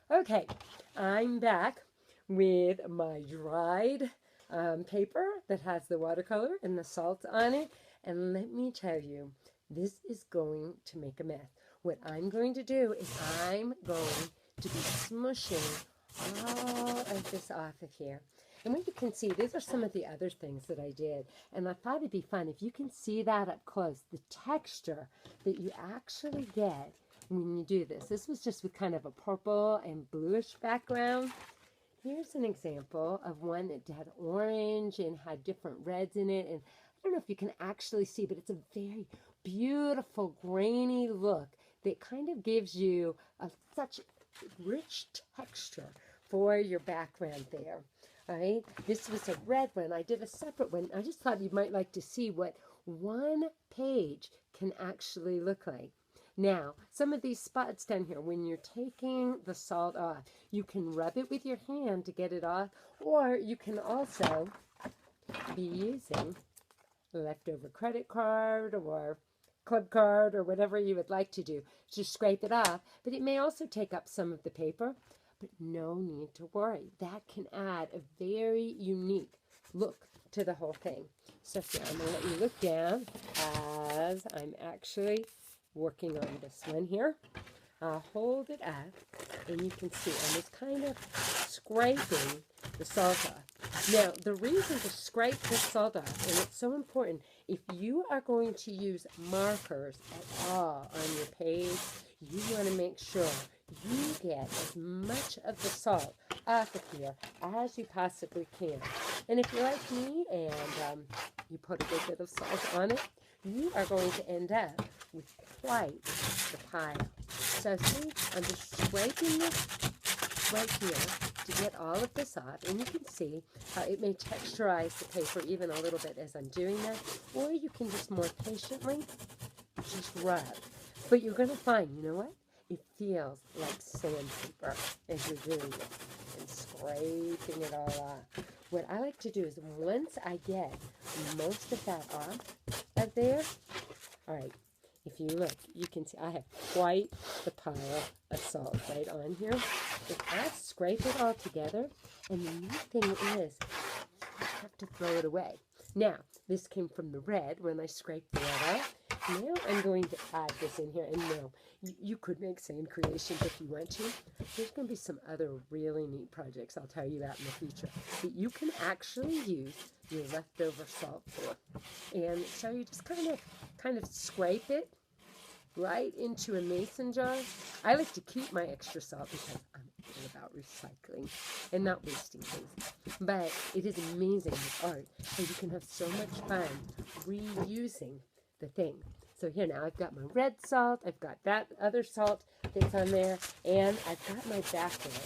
Okay, I'm back with my dried paper that has the watercolor and the salt on it. And let me tell you, this is going to make a mess. What I'm going to do is I'm going to be smushing all of this off of here. And what you can see, these are some of the other things that I did. And I thought it'd be fun if you can see that up close, the texture that you actually get when you do this. This was just with kind of a purple and bluish background. Here's an example of one that had orange and had different reds in it. And I don't know if you can actually see, but it's a very beautiful grainy look that kind of gives you such rich texture for your background there. All right, this was a red one. I did a separate one. I just thought you might like to see what one page can actually look like. Now, some of these spots down here, when you're taking the salt off, you can rub it with your hand to get it off, or you can also be using a leftover credit card or club card or whatever you would like to do to scrape it off. But it may also take up some of the paper, but no need to worry. That can add a very unique look to the whole thing. So here, I'm going to let you look down as I'm actually working on this one here. I'll hold it up and you can see I'm just kind of scraping the salt off. Now, the reason to scrape the salt off, and it's so important, if you are going to use markers at all on your page, you want to make sure you get as much of the salt off of here as you possibly can. And if you're like me and you put a good bit of salt on it, you are going to end up with quite the pile. So see, I'm just scraping this right here to get all of this off. And you can see how it may texturize the paper even a little bit as I'm doing that. Or you can just more patiently just rub. But you're going to find, you know what? It feels like sandpaper as you're doing it and scraping it all off. What I like to do is once I get most of that off of there, all right, if you look, you can see I have quite the pile of salt right on here. If I scrape it all together, and the neat thing is, you have to throw it away. Now, this came from the red when I scraped the red out. Now I'm going to add this in here, and no, you could make sand creations if you want to. There's going to be some other really neat projects I'll tell you about in the future that you can actually use your leftover salt for. And so you just kind of scrape it right into a mason jar. I like to keep my extra salt because I'm all about recycling and not wasting things. But it is amazing with art how you can have so much fun reusing the thing. So here now I've got my red salt, I've got that other salt that's on there, and I've got my background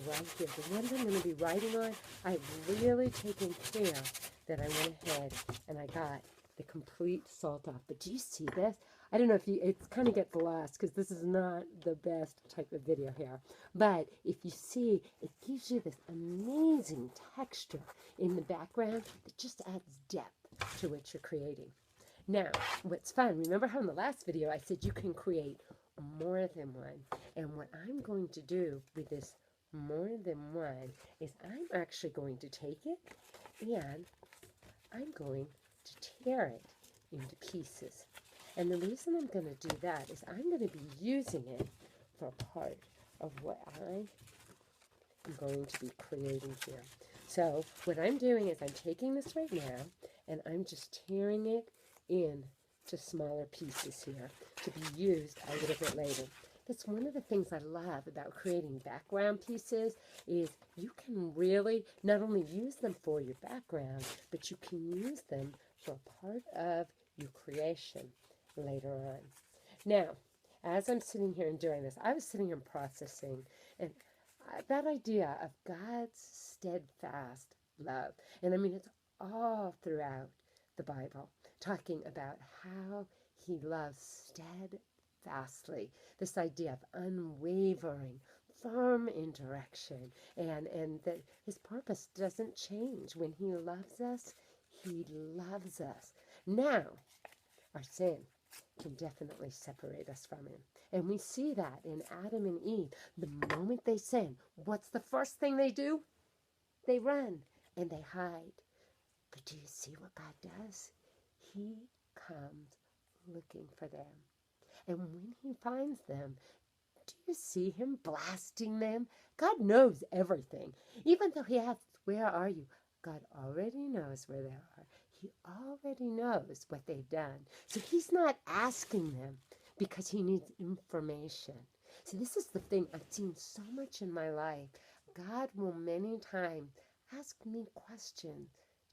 right here. The ones I'm going to be writing on, I've really taken care that I went ahead and I got the complete salt off. But do you see this? I don't know if it kind of gets lost because this is not the best type of video here. But if you see, it gives you this amazing texture in the background that just adds depth to what you're creating. Now, what's fun, remember how in the last video I said you can create more than one. And what I'm going to do with this more than one is I'm actually going to take it and I'm going to tear it into pieces. And the reason I'm going to do that is I'm going to be using it for part of what I am going to be creating here. So what I'm doing is I'm taking this right now and I'm just tearing it into smaller pieces here to be used a little bit later. That's one of the things I love about creating background pieces is you can really not only use them for your background, but you can use them for part of your creation later on. Now, as I'm sitting here and doing this, I was sitting here processing and that idea of God's steadfast love. And I mean, it's all throughout the Bible, talking about how he loves steadfastly. This idea of unwavering, firm in direction, and that his purpose doesn't change. When he loves us, he loves us. Now, our sin can definitely separate us from him. And we see that in Adam and Eve. The moment they sin, what's the first thing they do? They run and they hide. But do you see what God does? He comes looking for them. And when he finds them, do you see him blasting them? God knows everything. Even though he asks, where are you? God already knows where they are. He already knows what they've done. So he's not asking them because he needs information. See, this is the thing I've seen so much in my life. God will many times ask me questions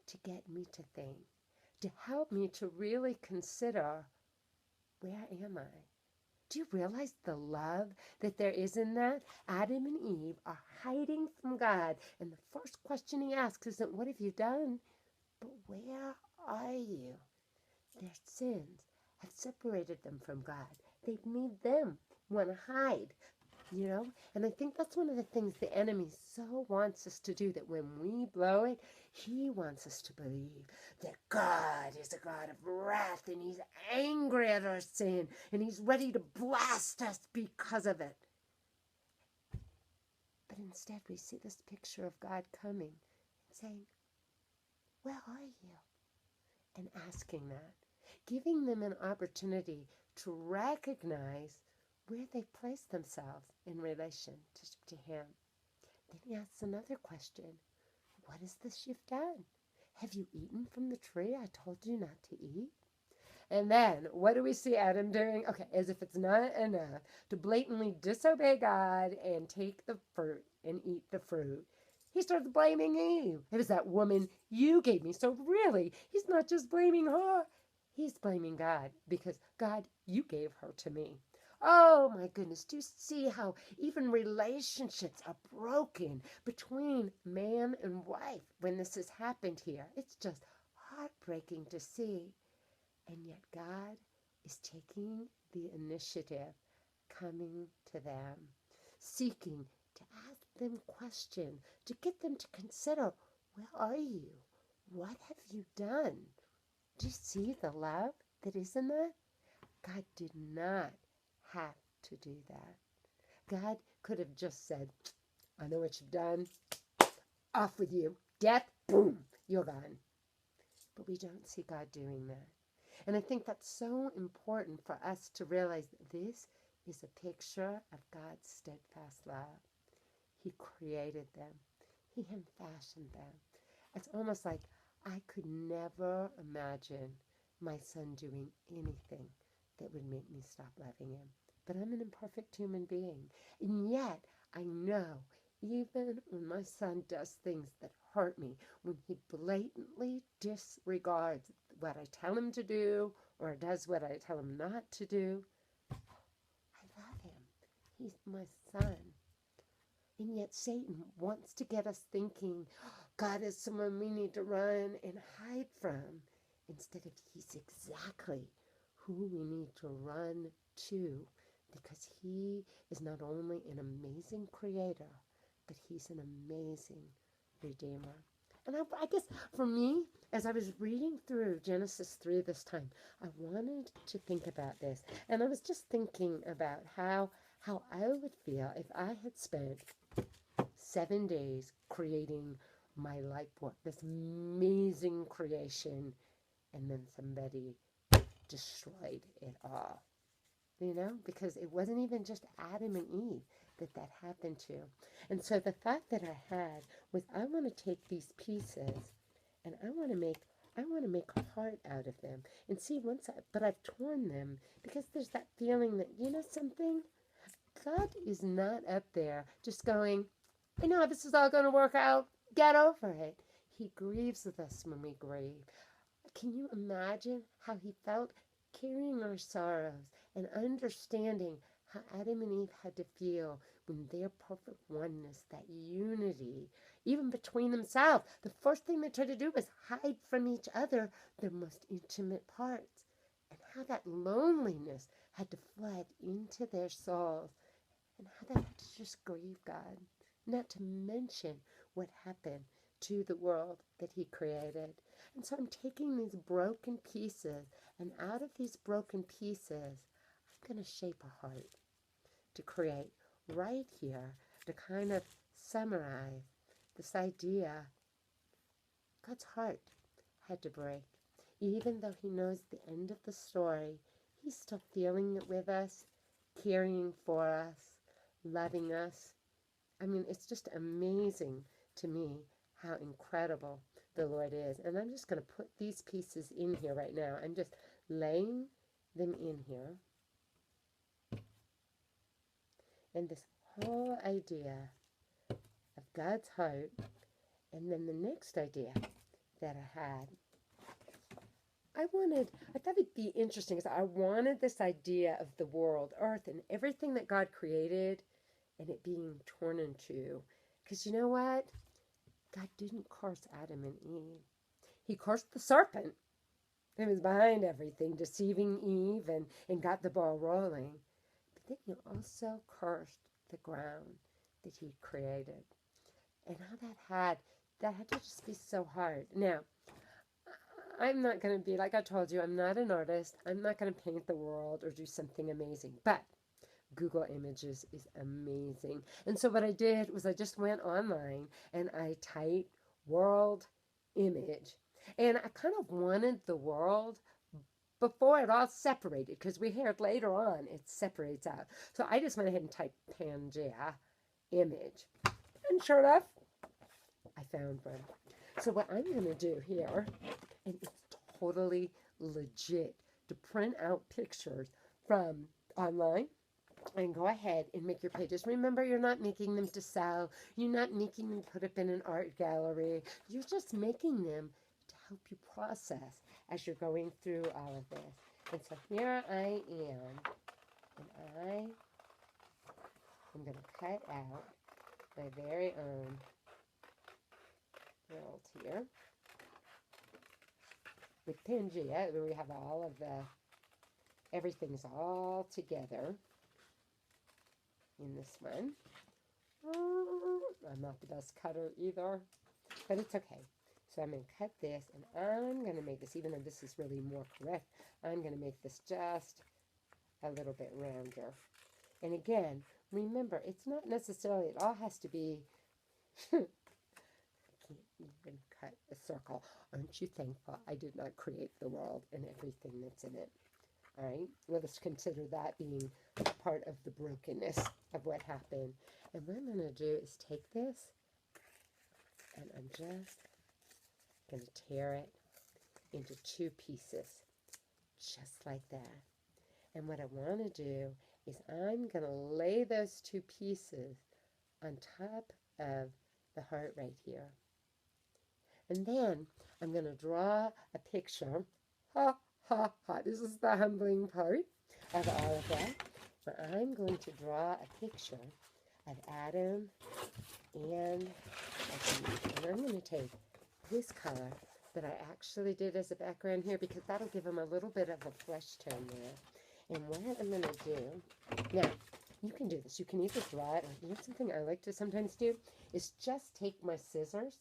to get me to think, to help me to really consider, where am I? Do you realize the love that there is in that? Adam and Eve are hiding from God. And the first question he asks isn't, what have you done? But where are you? Their sins have separated them from God. They've made them want to hide, And I think that's one of the things the enemy so wants us to do, that when we blow it, he wants us to believe that God is a God of wrath and he's angry at our sin and he's ready to blast us because of it. But instead we see this picture of God coming and saying, where are you? And asking that, giving them an opportunity to recognize where they place themselves in relation to him. Then he asks another question. What is this you've done? Have you eaten from the tree I told you not to eat? And then, what do we see Adam doing? Okay, as if it's not enough to blatantly disobey God and take the fruit and eat the fruit, he starts blaming Eve. It was that woman you gave me. So really, he's not just blaming her. He's blaming God because, God, you gave her to me. Oh my goodness, do you see how even relationships are broken between man and wife when this has happened here? It's just heartbreaking to see. And yet God is taking the initiative, coming to them, seeking to ask them questions, to get them to consider, where are you? What have you done? Do you see the love that is in that? God did not have to do that. God could have just said, I know what you've done. Off with you. Death, boom, you're gone. But we don't see God doing that. And I think that's so important for us to realize that this is a picture of God's steadfast love. He created them. He had fashioned them. It's almost like I could never imagine my son doing anything that would make me stop loving him. But I'm an imperfect human being. And yet, I know, even when my son does things that hurt me, when he blatantly disregards what I tell him to do, or does what I tell him not to do, I love him. He's my son. And yet Satan wants to get us thinking, God is someone we need to run and hide from, instead of he's exactly who we need to run to, because he is not only an amazing creator, but he's an amazing redeemer. And I guess for me, as I was reading through Genesis 3 this time, I wanted to think about this. And I was just thinking about how I would feel if I had spent 7 days creating my life work, this amazing creation, and then somebody destroyed it all. Because it wasn't even just Adam and Eve that happened to. And so the thought that I had was, I want to take these pieces and I want to make a heart out of them. And see, but I've torn them because there's that feeling that, something? God is not up there just going, I know this is all going to work out. Get over it. He grieves with us when we grieve. Can you imagine how he felt carrying our sorrows and understanding how Adam and Eve had to feel when their perfect oneness, that unity, even between themselves, the first thing they tried to do was hide from each other their most intimate parts, and how that loneliness had to flood into their souls, and how they had to just grieve God, not to mention what happened to the world that he created. And so I'm taking these broken pieces, and out of these broken pieces, I'm going to shape a heart. to create right here to kind of summarize this idea. God's heart had to break. Even though he knows the end of the story, he's still feeling it with us, caring for us, loving us. I mean, it's just amazing to me how incredible the Lord is. And I'm just going to put these pieces in here right now. I'm just laying them in here. And this whole idea of God's heart, and then the next idea that I had, I thought it'd be interesting because I wanted this idea of the world, earth, and everything that God created, and it being torn in two. Because you know what? God didn't curse Adam and Eve. He cursed the serpent. He was behind everything, deceiving Eve and got the ball rolling. But then he also cursed the ground that he created. And how that had to just be so hard. Now, I'm not going to be, like I told you, I'm not an artist. I'm not going to paint the world or do something amazing. But Google Images is amazing. And so what I did was I just went online and I typed world image. And I kind of wanted the world before it all separated, because we heard later on it separates out. So I just went ahead and typed Pangea image. And sure enough, I found one. So what I'm going to do here, and it's totally legit, to print out pictures from online and go ahead and make your pages. Remember, you're not making them to sell. You're not making them put up in an art gallery. You're just making them to help you process as you're going through all of this. And so here I am, and I am going to cut out my very own world here with Pangea, where we have all of everything's all together in this one. I'm not the best cutter either, but it's okay. So I'm going to cut this, and I'm going to make this, even though this is really more correct, I'm going to make this just a little bit rounder. And again, remember, it's not necessarily, it all has to be, I can't even cut a circle. Aren't you thankful I did not create the world and everything that's in it? All right, let us consider that being part of the brokenness of what happened. And what I'm going to do is take this, and I'm just going to tear it into two pieces, just like that. And what I want to do is I'm going to lay those two pieces on top of the heart right here. And then I'm going to draw a picture. Ha, ha, ha. This is the humbling part of all of that. But I'm going to draw a picture of Adam and Eve. And I'm going to take this color that I actually did as a background here, because that'll give them a little bit of a flesh tone there. And what I'm going to do, now, you can do this. You can either draw it, or you know something I like to sometimes do, is just take my scissors,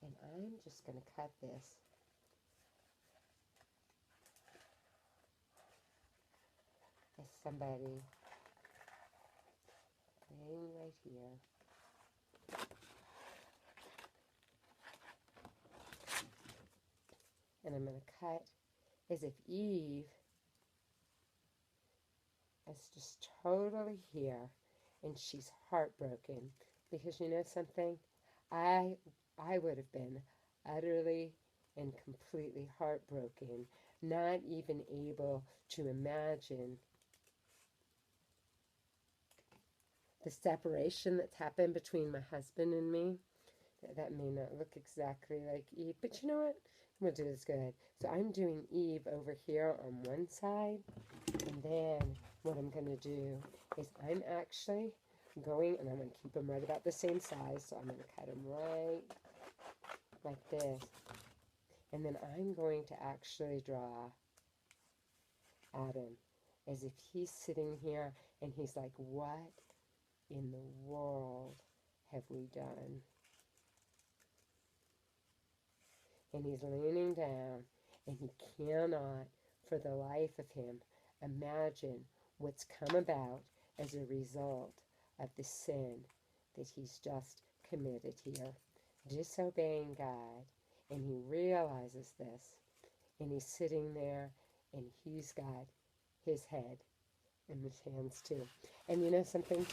and I'm just going to cut this. As somebody laying right here. And I'm going to cut as if Eve is just totally here, and she's heartbroken. Because you know something? I would have been utterly and completely heartbroken, not even able to imagine the separation that's happened between my husband and me. That may not look exactly like Eve, but you know what? We'll do this good. So I'm doing Eve over here on one side, and then what I'm going to do is I'm actually going, and I'm going to keep them right about the same size, so I'm going to cut them right like this. And then I'm going to actually draw Adam as if he's sitting here, and he's like, what in the world have we done? And he's leaning down, and he cannot, for the life of him, imagine what's come about as a result of the sin that he's just committed here, disobeying God. And he realizes this, and he's sitting there, and he's got his head in his hands too. And you know something?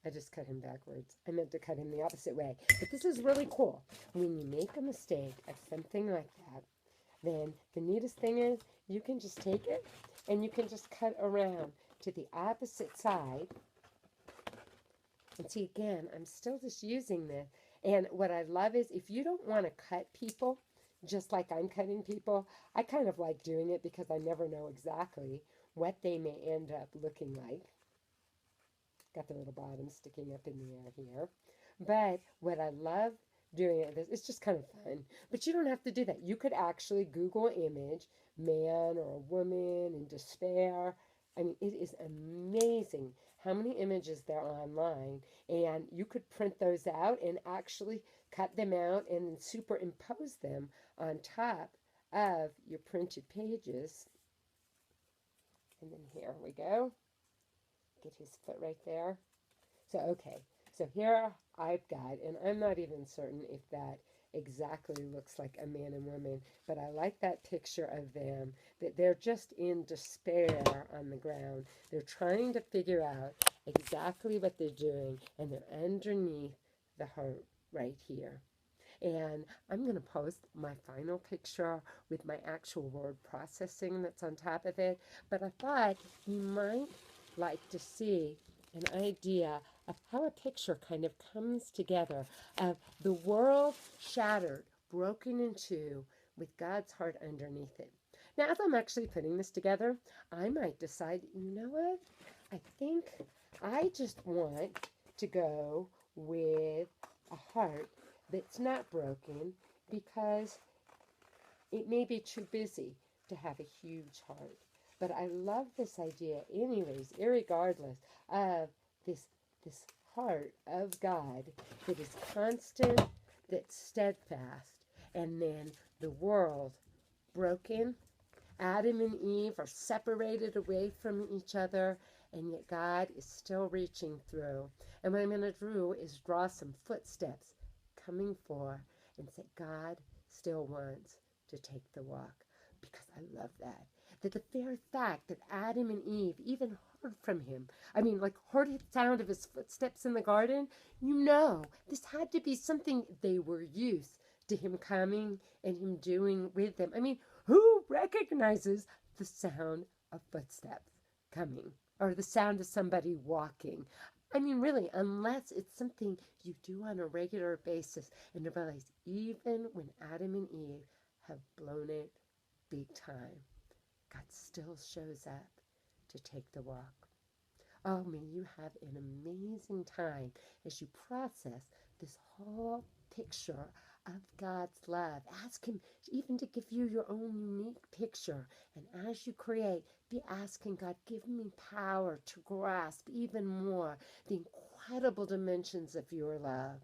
I just cut him backwards. I meant to cut him the opposite way. But this is really cool. When you make a mistake of something like that, then the neatest thing is you can just take it and you can just cut around to the opposite side. And see, again, I'm still just using this. And what I love is if you don't want to cut people, just like I'm cutting people, I kind of like doing it because I never know exactly what they may end up looking like. Got the little bottom sticking up in the air here. But what I love doing it, it's just kind of fun. But you don't have to do that. You could actually Google image, man or a woman in despair. I mean, it is amazing how many images there are online. And you could print those out and actually cut them out and then superimpose them on top of your printed pages. And then here we go. Get his foot right there. So, okay. So here I've got, and I'm not even certain if that exactly looks like a man and woman, but I like that picture of them, that they're just in despair on the ground. They're trying to figure out exactly what they're doing, and they're underneath the heart right here. And I'm going to post my final picture with my actual word processing that's on top of it. But I thought you might like to see an idea of how a picture kind of comes together of the world shattered, broken in two, with God's heart underneath it. Now, as I'm actually putting this together, I might decide, you know what? I think I just want to go with a heart that's not broken because it may be too busy to have a huge heart. But I love this idea anyways, irregardless of this heart of God that is constant, that's steadfast, and then the world broken. Adam and Eve are separated away from each other, and yet God is still reaching through. And what I'm going to do is draw some footsteps coming for and say, God still wants to take the walk. Because I love that. That the very fact that Adam and Eve even heard from him, heard the sound of his footsteps in the garden, this had to be something they were used to him coming and him doing with them. Who recognizes the sound of footsteps coming or the sound of somebody walking? Really, unless it's something you do on a regular basis and to realize even when Adam and Eve have blown it big time, God still shows up to take the walk. Oh, may you have an amazing time as you process this whole picture of God's love. Ask Him even to give you your own unique picture. And as you create, be asking God, give me power to grasp even more the incredible dimensions of your love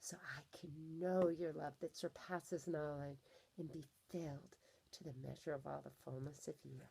so I can know your love that surpasses knowledge and be filled to the measure of all the fullness of you.